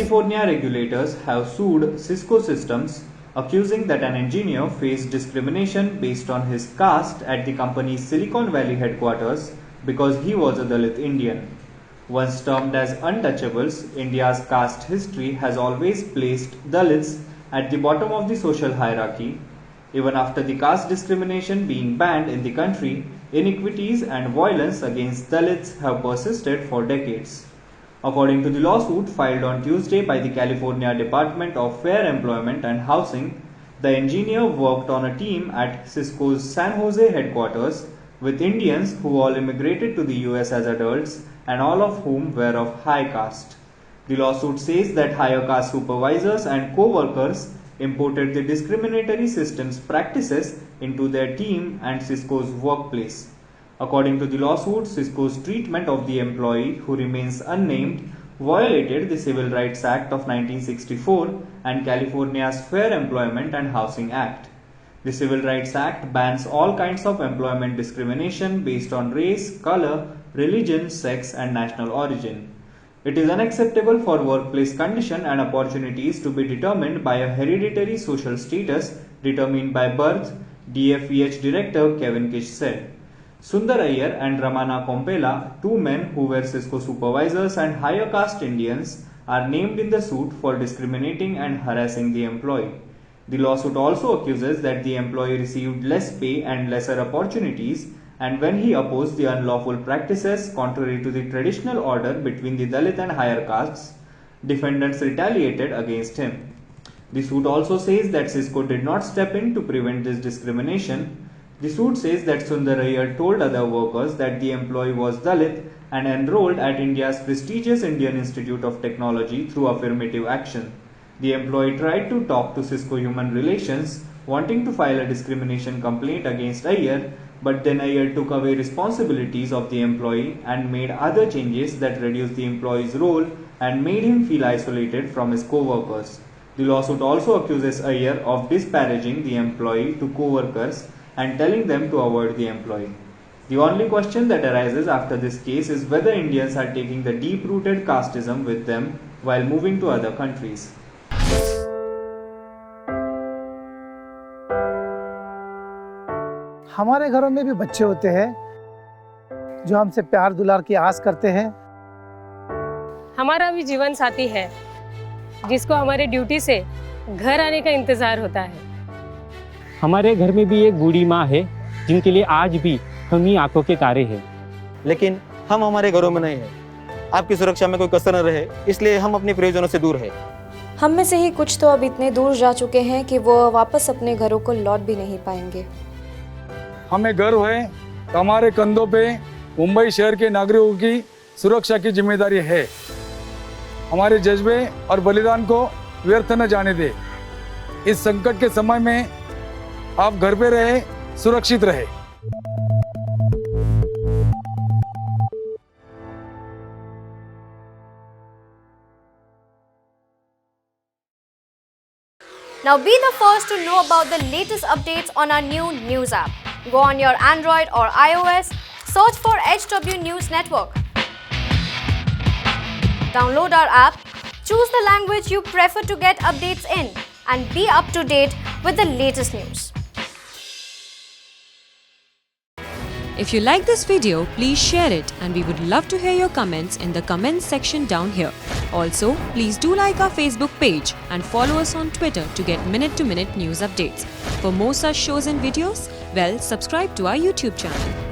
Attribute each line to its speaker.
Speaker 1: California regulators have sued Cisco Systems, accusing that an engineer faced discrimination based on his caste at the company's Silicon Valley headquarters because he was a Dalit Indian. Once termed as untouchables, India's caste history has always placed Dalits at the bottom of the social hierarchy. Even after the caste discrimination being banned in the country, inequities and violence against Dalits have persisted for decades. According to the lawsuit filed on Tuesday by the California Department of Fair Employment and Housing, the engineer worked on a team at Cisco's San Jose headquarters with Indians who all immigrated to the US as adults and all of whom were of high caste. The lawsuit says that higher caste supervisors and co-workers imported the discriminatory system's practices into their team and Cisco's workplace. According to the lawsuit, Cisco's treatment of the employee, who remains unnamed, violated the Civil Rights Act of 1964 and California's Fair Employment and Housing Act. The Civil Rights Act bans all kinds of employment discrimination based on race, color, religion, sex, and national origin. It is unacceptable for workplace condition and opportunities to be determined by a hereditary social status determined by birth, DFVH Director Kevin Kish said. Sundar Iyer and Ramana Kompela, two men who were Cisco supervisors and higher caste Indians, are named in the suit for discriminating and harassing the employee. The lawsuit also accuses that the employee received less pay and lesser opportunities, and when he opposed the unlawful practices contrary to the traditional order between the Dalit and higher castes, defendants retaliated against him. The suit also says that Cisco did not step in to prevent this discrimination. The suit says that Sundar Iyer told other workers that the employee was Dalit and enrolled at India's prestigious Indian Institute of Technology through affirmative action. The employee tried to talk to Cisco Human Relations, wanting to file a discrimination complaint against Iyer, but then Iyer took away responsibilities of the employee and made other changes that reduced the employee's role and made him feel isolated from his co-workers. The lawsuit also accuses Iyer of disparaging the employee to co-workers and telling them to avoid the employee. The only question that arises after this case is whether Indians are taking the deep-rooted casteism with them while moving to other countries.
Speaker 2: हमारे घरों में भी बच्चे होते हैं जो हमसे प्यार दुलार की आस करते हैं।
Speaker 3: हमारा भी जीवन साथी है जिसको हमारे ड्यूटी से घर आने का इंतजार होता है।
Speaker 4: हमारे घर में भी एक बूढ़ी माँ है जिनके लिए आज भी हम ही आंखों के तारे हैं।
Speaker 5: लेकिन हम हमारे घरों में नहीं हैं। आपकी सुरक्षा में कोई कसर न रहे, इसलिए हम अपने प्रियजनों से दूर हैं।
Speaker 6: हम में से ही कुछ तो अब इतने दूर जा चुके हैं कि वो वापस अपने घरों को लौट भी नहीं पाएंगे।
Speaker 7: हमें गर्व है कि हमारे कंधों पे मुंबई शहर के नागरिकों की सुरक्षा की जिम्मेदारी है। हमारे जज्बे और बलिदान को व्यर्थ न जाने दे। इस संकट के समय में आप घर पे रहे, सुरक्षित रहे।
Speaker 8: Now be the first to know about the latest updates on our new news app. Go on your Android or iOS, search for HW News Network. Download our app, choose the language you prefer to get updates in, and be up to date with the latest news.
Speaker 9: If you like this video, please share it, and we would love to hear your comments in the comments section down here. Also, please do like our Facebook page and follow us on Twitter to get minute-to-minute news updates. For more such shows and videos, well, subscribe to our YouTube channel.